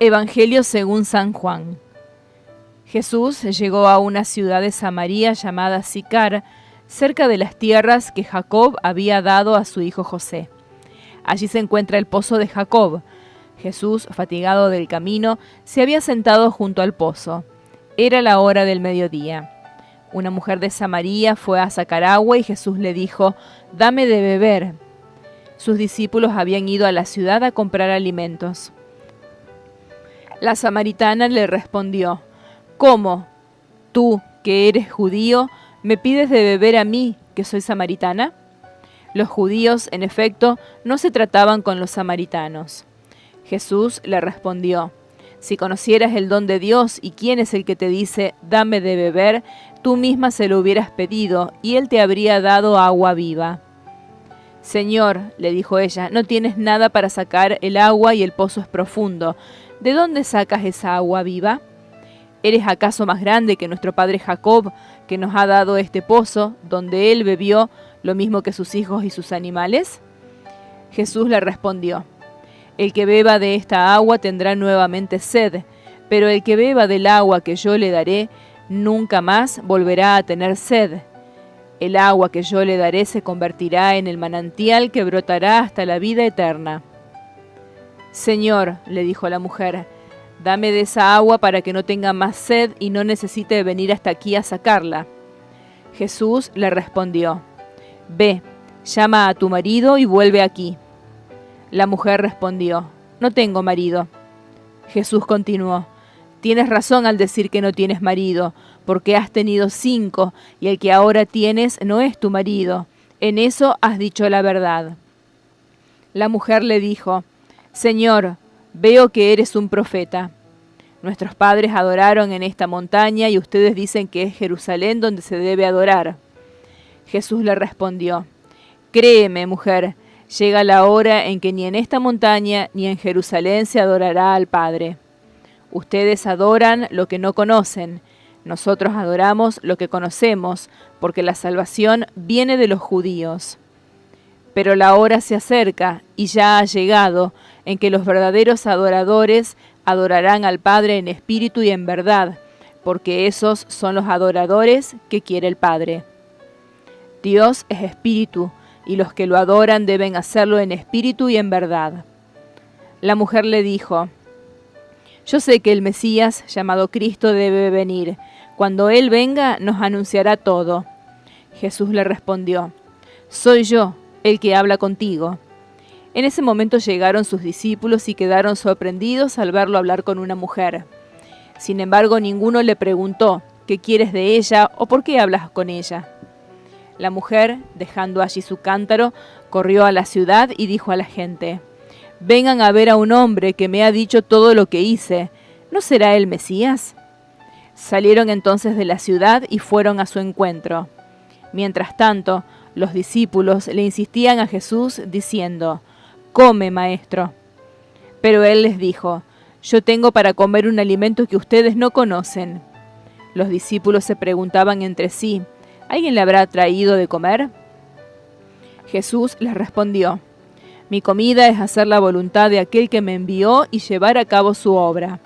Evangelio según San Juan. Jesús llegó a una ciudad de Samaria llamada Sicar, cerca de las tierras que Jacob había dado a su hijo José. Allí se encuentra el pozo de Jacob. Jesús, fatigado del camino, se había sentado junto al pozo. Era la hora del mediodía. Una mujer de Samaria fue a sacar agua y Jesús le dijo: «Dame de beber». Sus discípulos habían ido a la ciudad a comprar alimentos. La samaritana le respondió: «¿Cómo? Tú, que eres judío, me pides de beber a mí, que soy samaritana». Los judíos, en efecto, no se trataban con los samaritanos. Jesús le respondió: «Si conocieras el don de Dios y quién es el que te dice, dame de beber, tú misma se lo hubieras pedido y él te habría dado agua viva». «Señor», le dijo ella, «no tienes nada para sacar el agua y el pozo es profundo. ¿De dónde sacas esa agua viva? ¿Eres acaso más grande que nuestro padre Jacob, que nos ha dado este pozo, donde él bebió lo mismo que sus hijos y sus animales?» Jesús le respondió: «El que beba de esta agua tendrá nuevamente sed, pero el que beba del agua que yo le daré, nunca más volverá a tener sed. El agua que yo le daré se convertirá en el manantial que brotará hasta la vida eterna». «Señor», le dijo la mujer, «dame de esa agua para que no tenga más sed y no necesite venir hasta aquí a sacarla». Jesús le respondió: «Ve, llama a tu marido y vuelve aquí». La mujer respondió: «No tengo marido». Jesús continuó: «Tienes razón al decir que no tienes marido, porque has tenido 5, y el que ahora tienes no es tu marido. En eso has dicho la verdad». La mujer le dijo: «Señor, veo que eres un profeta. Nuestros padres adoraron en esta montaña y ustedes dicen que es Jerusalén donde se debe adorar». Jesús le respondió: «Créeme, mujer, llega la hora en que ni en esta montaña ni en Jerusalén se adorará al Padre. Ustedes adoran lo que no conocen, nosotros adoramos lo que conocemos, porque la salvación viene de los judíos. Pero la hora se acerca, y ya ha llegado, en que los verdaderos adoradores adorarán al Padre en espíritu y en verdad, porque esos son los adoradores que quiere el Padre. Dios es espíritu, y los que lo adoran deben hacerlo en espíritu y en verdad». La mujer le dijo: «Yo sé que el Mesías, llamado Cristo, debe venir. Cuando Él venga, nos anunciará todo». Jesús le respondió: «Soy yo, el que habla contigo». En ese momento llegaron sus discípulos y quedaron sorprendidos al verlo hablar con una mujer. Sin embargo, ninguno le preguntó: «¿Qué quieres de ella?», o «¿Por qué hablas con ella?». La mujer, dejando allí su cántaro, corrió a la ciudad y dijo a la gente: «Vengan a ver a un hombre que me ha dicho todo lo que hice. ¿No será el Mesías?». Salieron entonces de la ciudad y fueron a su encuentro. Mientras tanto, los discípulos le insistían a Jesús diciendo: «Come, maestro». Pero él les dijo: «Yo tengo para comer un alimento que ustedes no conocen». Los discípulos se preguntaban entre sí: «¿Alguien le habrá traído de comer?». Jesús les respondió: «Mi comida es hacer la voluntad de aquel que me envió y llevar a cabo su obra.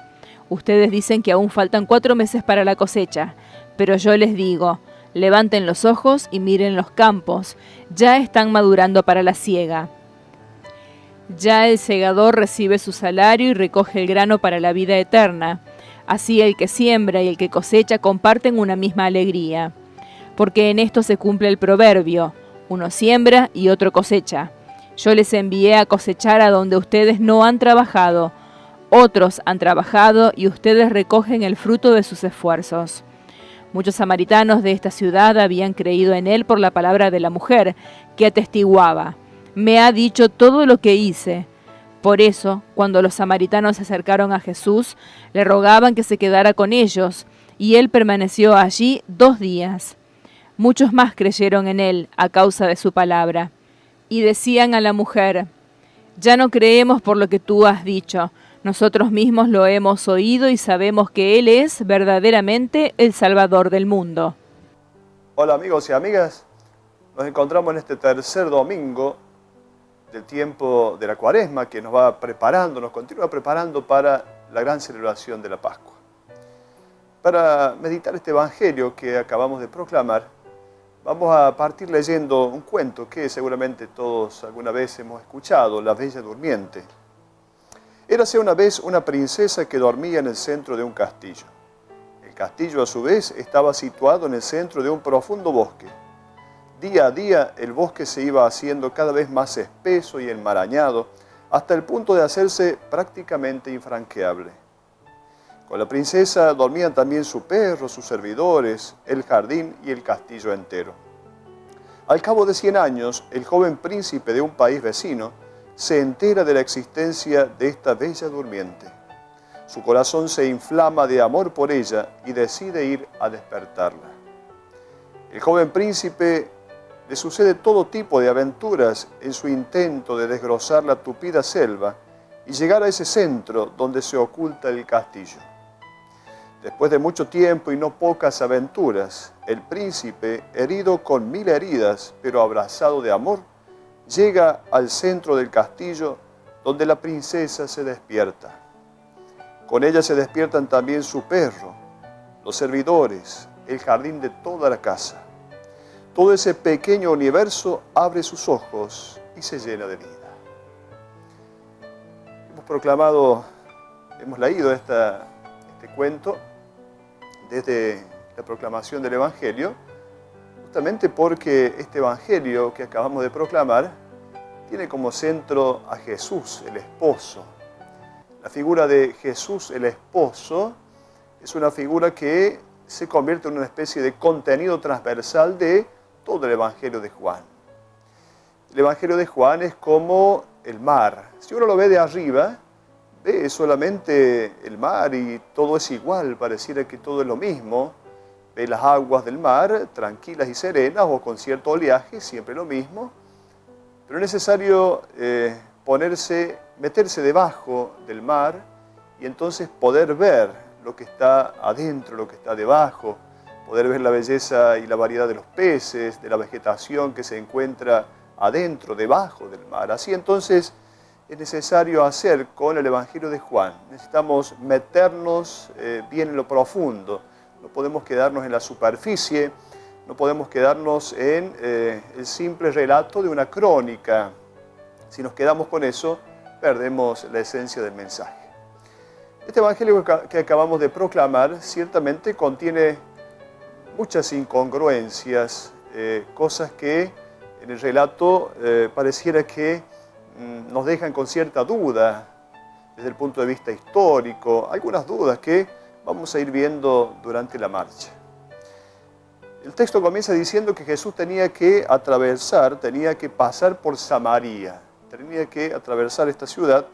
Ustedes dicen que aún faltan 4 meses para la cosecha, pero yo les digo: levanten los ojos y miren los campos, ya están madurando para la siega. Ya el segador recibe su salario y recoge el grano para la vida eterna. Así el que siembra y el que cosecha comparten una misma alegría. Porque en esto se cumple el proverbio: uno siembra y otro cosecha. Yo les envié a cosechar a donde ustedes no han trabajado. Otros han trabajado y ustedes recogen el fruto de sus esfuerzos». Muchos samaritanos de esta ciudad habían creído en él por la palabra de la mujer, que atestiguaba: «Me ha dicho todo lo que hice». Por eso, cuando los samaritanos se acercaron a Jesús, le rogaban que se quedara con ellos, y él permaneció allí 2 días. Muchos más creyeron en él a causa de su palabra, y decían a la mujer: «Ya no creemos por lo que tú has dicho. Nosotros mismos lo hemos oído y sabemos que Él es verdaderamente el Salvador del mundo». Hola amigos y amigas, nos encontramos en este tercer domingo del tiempo de la Cuaresma que nos va preparando, nos continúa preparando para la gran celebración de la Pascua. Para meditar este evangelio que acabamos de proclamar, vamos a partir leyendo un cuento que seguramente todos alguna vez hemos escuchado, La Bella Durmiente. Érase una vez una princesa que dormía en el centro de un castillo. El castillo, a su vez, estaba situado en el centro de un profundo bosque. Día a día, el bosque se iba haciendo cada vez más espeso y enmarañado, hasta el punto de hacerse prácticamente infranqueable. Con la princesa dormían también su perro, sus servidores, el jardín y el castillo entero. Al cabo de 100 años, el joven príncipe de un país vecino se entera de la existencia de esta bella durmiente. Su corazón se inflama de amor por ella y decide ir a despertarla. El joven príncipe le sucede todo tipo de aventuras en su intento de desbrozar la tupida selva y llegar a ese centro donde se oculta el castillo. Después de mucho tiempo y no pocas aventuras, el príncipe, herido con 1000 heridas, pero abrazado de amor, llega al centro del castillo donde la princesa se despierta. Con ella se despiertan también su perro, los servidores, el jardín de toda la casa. Todo ese pequeño universo abre sus ojos y se llena de vida. Hemos leído este cuento desde la proclamación del Evangelio, justamente porque este Evangelio que acabamos de proclamar tiene como centro a Jesús, el esposo. La figura de Jesús, el esposo, es una figura que se convierte en una especie de contenido transversal de todo el Evangelio de Juan. El Evangelio de Juan es como el mar. Si uno lo ve de arriba, ve solamente el mar y todo es igual, pareciera que todo es lo mismo. Ve las aguas del mar tranquilas y serenas o con cierto oleaje, siempre lo mismo. Pero es necesario meterse debajo del mar y entonces poder ver lo que está adentro, lo que está debajo, poder ver la belleza y la variedad de los peces, de la vegetación que se encuentra adentro, debajo del mar. Así entonces es necesario hacer con el Evangelio de Juan. Necesitamos meternos bien en lo profundo. No podemos quedarnos en la superficie, no podemos quedarnos en el simple relato de una crónica. Si nos quedamos con eso, perdemos la esencia del mensaje. Este Evangelio que acabamos de proclamar ciertamente contiene muchas incongruencias, cosas que en el relato pareciera que nos dejan con cierta duda desde el punto de vista histórico, algunas dudas que vamos a ir viendo durante la marcha. El texto comienza diciendo que Jesús tenía que pasar por Samaria, tenía que atravesar esta ciudad.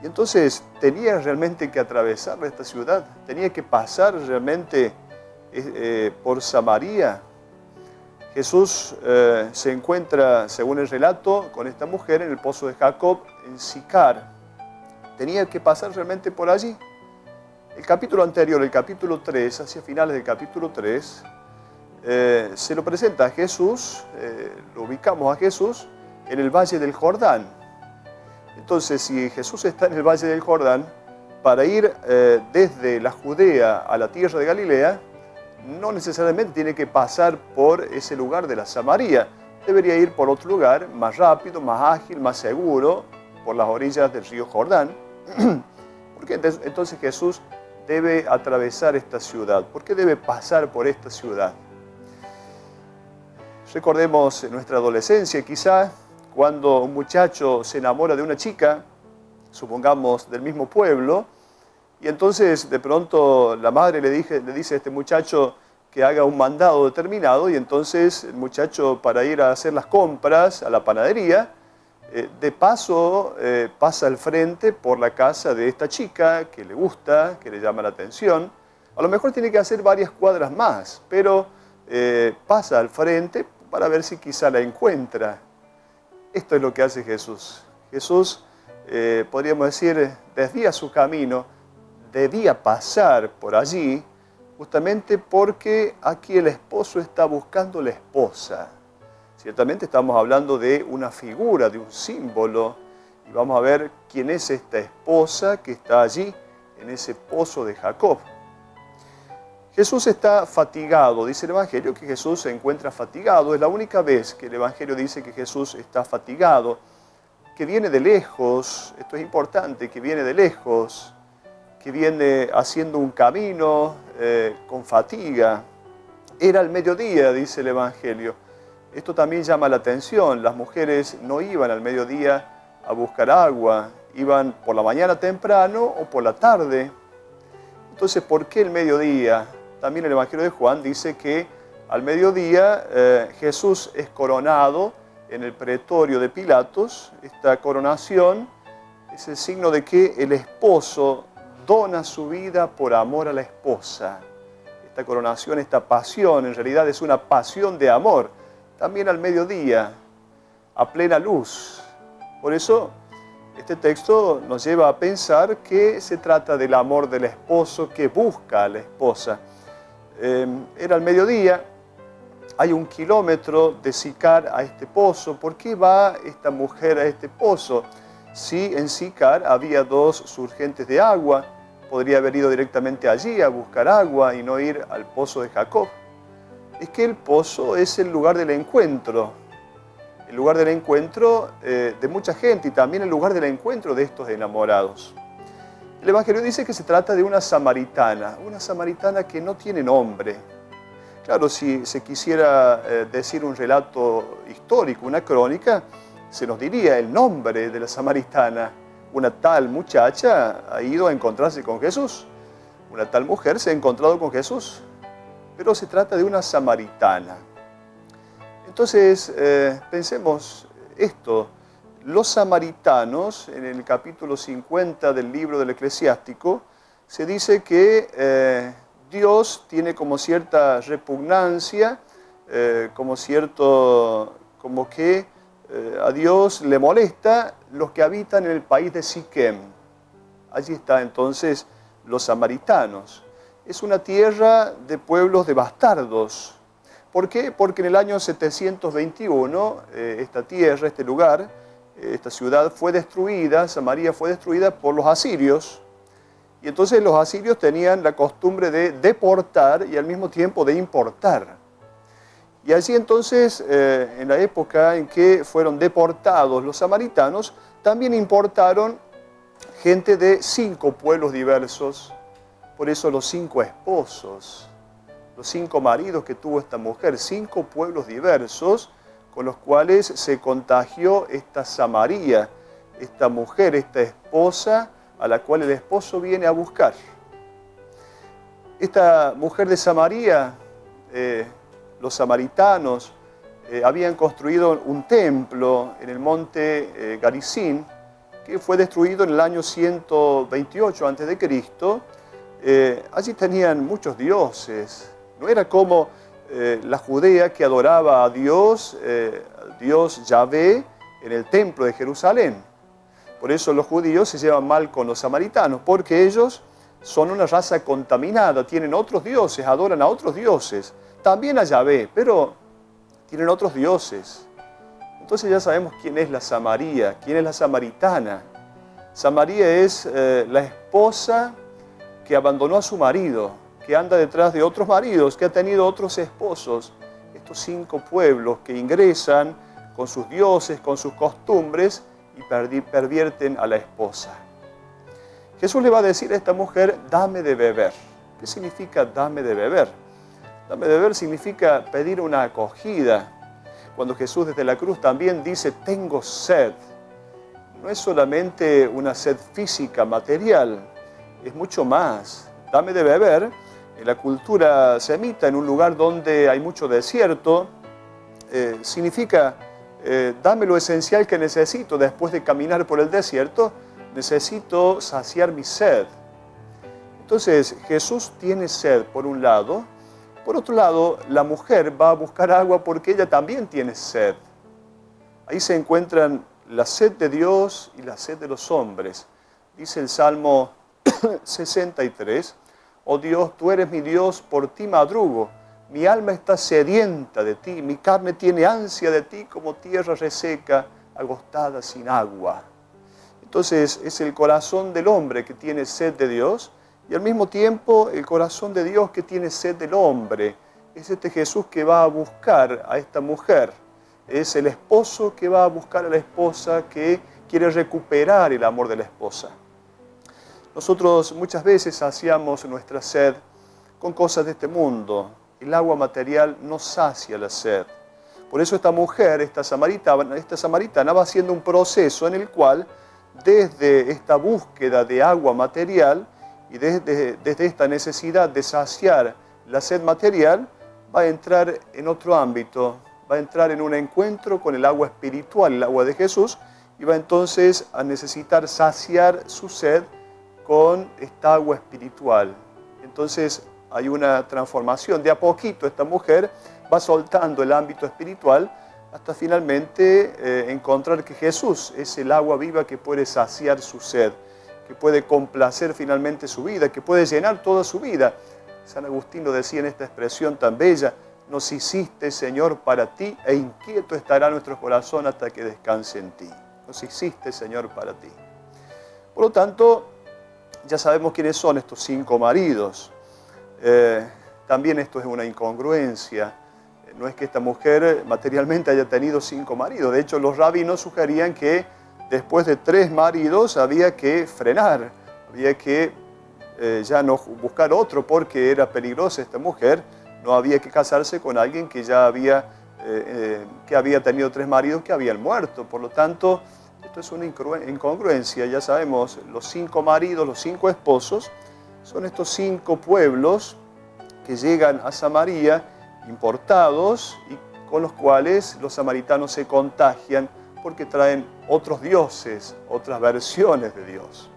Y entonces, ¿tenía realmente que atravesar esta ciudad? ¿Tenía que pasar realmente por Samaria? Jesús se encuentra, según el relato, con esta mujer en el pozo de Jacob, en Sicar. ¿Tenía que pasar realmente por allí? El capítulo anterior, el capítulo 3, hacia finales del capítulo 3, se lo presenta a Jesús, lo ubicamos a Jesús en el Valle del Jordán. Entonces, si Jesús está en el Valle del Jordán, para ir desde la Judea a la tierra de Galilea, no necesariamente tiene que pasar por ese lugar de la Samaria. Debería ir por otro lugar, más rápido, más ágil, más seguro, por las orillas del río Jordán. Porque entonces Jesús debe atravesar esta ciudad. ¿Por qué debe pasar por esta ciudad? Recordemos en nuestra adolescencia, quizá, cuando un muchacho se enamora de una chica, supongamos del mismo pueblo, y entonces de pronto la madre le dice a este muchacho que haga un mandado determinado, y entonces el muchacho, para ir a hacer las compras a la panadería, de paso pasa al frente por la casa de esta chica que le gusta, que le llama la atención. A lo mejor tiene que hacer varias cuadras más, pero pasa al frente para ver si quizá la encuentra. Esto es lo que hace Jesús. Jesús, podríamos decir, desvía su camino, debía pasar por allí, justamente porque aquí el esposo está buscando la esposa. Ciertamente estamos hablando de una figura, de un símbolo, y vamos a ver quién es esta esposa que está allí en ese pozo de Jacob. Jesús está fatigado, dice el Evangelio que Jesús se encuentra fatigado. Es la única vez que el Evangelio dice que Jesús está fatigado, que viene de lejos, esto es importante, que viene de lejos, que viene haciendo un camino con fatiga. Era el mediodía, dice el Evangelio. Esto también llama la atención. Las mujeres no iban al mediodía a buscar agua, iban por la mañana temprano o por la tarde. Entonces, ¿por qué el mediodía? También el Evangelio de Juan dice que al mediodía Jesús es coronado en el pretorio de Pilatos. Esta coronación es el signo de que el esposo dona su vida por amor a la esposa. Esta coronación, esta pasión, en realidad es una pasión de amor. También al mediodía, a plena luz. Por eso, este texto nos lleva a pensar que se trata del amor del esposo que busca a la esposa. Era al mediodía, hay 1 kilómetro de Sicar a este pozo. ¿Por qué va esta mujer a este pozo? Si en Sicar había 2 surgentes de agua, podría haber ido directamente allí a buscar agua y no ir al pozo de Jacob. Es que el pozo es el lugar del encuentro. El lugar del encuentro de mucha gente y también el lugar del encuentro de estos enamorados. El Evangelio dice que se trata de una samaritana que no tiene nombre. Claro, si se quisiera decir un relato histórico, una crónica, se nos diría el nombre de la samaritana. Una tal muchacha ha ido a encontrarse con Jesús. Una tal mujer se ha encontrado con Jesús. Pero se trata de una samaritana. Entonces, pensemos esto. Los samaritanos, en el capítulo 50 del libro del Eclesiástico, se dice que Dios tiene como cierta repugnancia, como que a Dios le molesta los que habitan en el país de Siquem. Allí están entonces los samaritanos. Es una tierra de pueblos de bastardos. ¿Por qué? Porque en el año 721 esta tierra, este lugar, esta ciudad fue destruida, Samaria fue destruida por los asirios. Y entonces los asirios tenían la costumbre de deportar y al mismo tiempo de importar. Y allí entonces, en la época en que fueron deportados los samaritanos, también importaron gente de 5 pueblos diversos. Por eso los 5 esposos, los 5 maridos que tuvo esta mujer, 5 pueblos diversos con los cuales se contagió esta Samaria, esta mujer, esta esposa a la cual el esposo viene a buscar. Esta mujer de Samaria, los samaritanos habían construido un templo en el monte Garizim, que fue destruido en el año 128 a.C. Allí tenían muchos dioses. No era como la Judea que adoraba a Dios, Dios Yahvé, en el templo de Jerusalén. Por eso los judíos se llevan mal con los samaritanos, porque ellos son una raza contaminada, tienen otros dioses, adoran a otros dioses, también a Yahvé, pero tienen otros dioses. Entonces ya sabemos quién es la Samaria, quién es la samaritana. Samaria es la esposa que abandonó a su marido, que anda detrás de otros maridos, que ha tenido otros esposos. Estos 5 pueblos que ingresan con sus dioses, con sus costumbres y pervierten a la esposa. Jesús le va a decir a esta mujer, dame de beber. ¿Qué significa dame de beber? Dame de beber significa pedir una acogida. Cuando Jesús desde la cruz también dice, tengo sed. No es solamente una sed física, material, es mucho más. Dame de beber, en la cultura semita, en un lugar donde hay mucho desierto, significa dame lo esencial que necesito después de caminar por el desierto, necesito saciar mi sed. Entonces Jesús tiene sed por un lado, por otro lado la mujer va a buscar agua porque ella también tiene sed. Ahí se encuentran la sed de Dios y la sed de los hombres. Dice el Salmo 63, oh Dios, tú eres mi Dios, por ti madrugo, mi alma está sedienta de ti, mi carne tiene ansia de ti como tierra reseca, agostada sin agua. Entonces es el corazón del hombre que tiene sed de Dios y al mismo tiempo el corazón de Dios que tiene sed del hombre. Es este Jesús que va a buscar a esta mujer. Es el esposo que va a buscar a la esposa, que quiere recuperar el amor de la esposa. Nosotros muchas veces saciamos nuestra sed con cosas de este mundo. El agua material no sacia la sed. Por eso esta mujer, esta samaritana va haciendo un proceso en el cual desde esta búsqueda de agua material y desde esta necesidad de saciar la sed material, va a entrar en otro ámbito, va a entrar en un encuentro con el agua espiritual, el agua de Jesús, y va entonces a necesitar saciar su sed con esta agua espiritual. Entonces hay una transformación. De a poquito esta mujer va soltando el ámbito espiritual hasta finalmente encontrar que Jesús es el agua viva que puede saciar su sed, que puede complacer finalmente su vida, que puede llenar toda su vida. San Agustín lo decía en esta expresión tan bella: nos hiciste, Señor, para ti, e inquieto estará nuestro corazón hasta que descanse en ti. Nos hiciste, Señor, para ti. Por lo tanto, ya sabemos quiénes son estos 5 maridos. También esto es una incongruencia. No es que esta mujer materialmente haya tenido 5 maridos. De hecho, los rabinos sugerían que después de 3 maridos había que frenar, había que ya no buscar otro porque era peligrosa esta mujer. No había que casarse con alguien que ya había tenido 3 maridos que habían muerto. Por lo tanto, esto es una incongruencia. Ya sabemos, los 5 maridos, los 5 esposos, son estos 5 pueblos que llegan a Samaria, importados, y con los cuales los samaritanos se contagian porque traen otros dioses, otras versiones de Dios.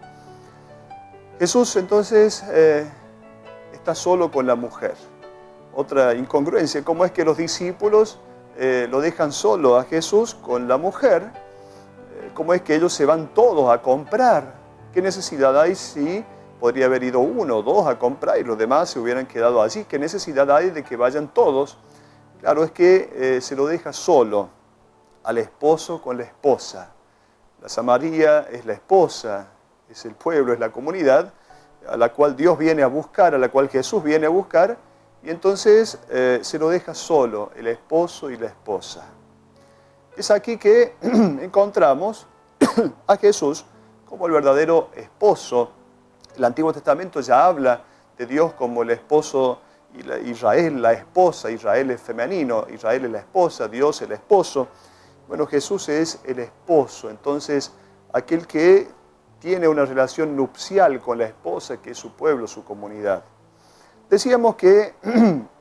Jesús entonces está solo con la mujer. Otra incongruencia: ¿cómo es que los discípulos lo dejan solo a Jesús con la mujer? ¿Cómo es que ellos se van todos a comprar? ¿Qué necesidad hay si podría haber ido 1 o 2 a comprar y los demás se hubieran quedado allí? ¿Qué necesidad hay de que vayan todos? Claro, es que se lo deja solo al esposo con la esposa. La Samaria es la esposa, es el pueblo, es la comunidad a la cual Dios viene a buscar, a la cual Jesús viene a buscar, y entonces se lo deja solo el esposo y la esposa. Es aquí que encontramos a Jesús como el verdadero esposo. El Antiguo Testamento ya habla de Dios como el esposo, y Israel la esposa. Israel es femenino, Israel es la esposa, Dios es el esposo. Bueno, Jesús es el esposo, entonces aquel que tiene una relación nupcial con la esposa, que es su pueblo, su comunidad. Decíamos que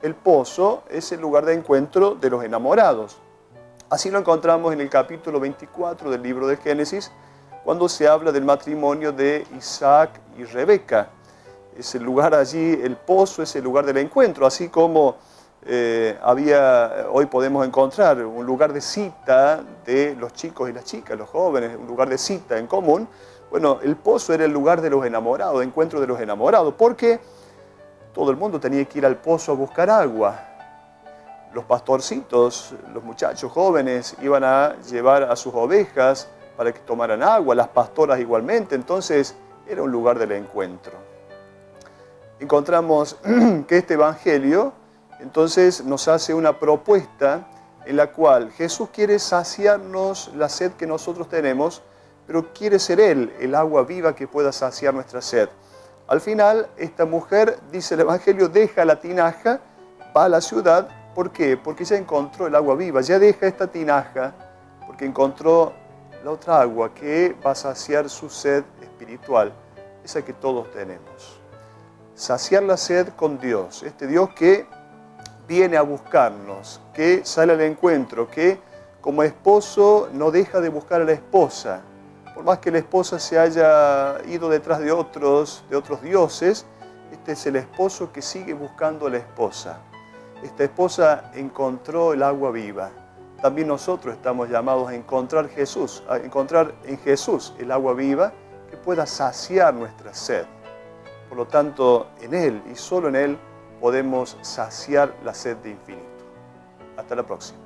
el pozo es el lugar de encuentro de los enamorados. Así lo encontramos en el capítulo 24 del libro de Génesis, cuando se habla del matrimonio de Isaac y Rebeca. Es el lugar allí, el pozo es el lugar del encuentro, así como hoy podemos encontrar un lugar de cita de los chicos y las chicas, los jóvenes, un lugar de cita en común. Bueno, el pozo era el lugar de los enamorados, de encuentro de los enamorados, porque todo el mundo tenía que ir al pozo a buscar agua. Los pastorcitos, los muchachos jóvenes, iban a llevar a sus ovejas para que tomaran agua, las pastoras igualmente. Entonces era un lugar del encuentro. Encontramos que este evangelio entonces nos hace una propuesta en la cual Jesús quiere saciarnos la sed que nosotros tenemos, pero quiere ser Él el agua viva que pueda saciar nuestra sed. Al final, esta mujer, dice el evangelio, deja la tinaja, va a la ciudad. ¿Por qué? Porque ya encontró el agua viva, ya deja esta tinaja porque encontró la otra agua que va a saciar su sed espiritual, esa que todos tenemos. Saciar la sed con Dios, este Dios que viene a buscarnos, que sale al encuentro, que como esposo no deja de buscar a la esposa. Por más que la esposa se haya ido detrás de otros dioses, este es el esposo que sigue buscando a la esposa. Esta esposa encontró el agua viva. También nosotros estamos llamados a encontrar en Jesús el agua viva que pueda saciar nuestra sed. Por lo tanto, en Él y solo en Él podemos saciar la sed de infinito. Hasta la próxima.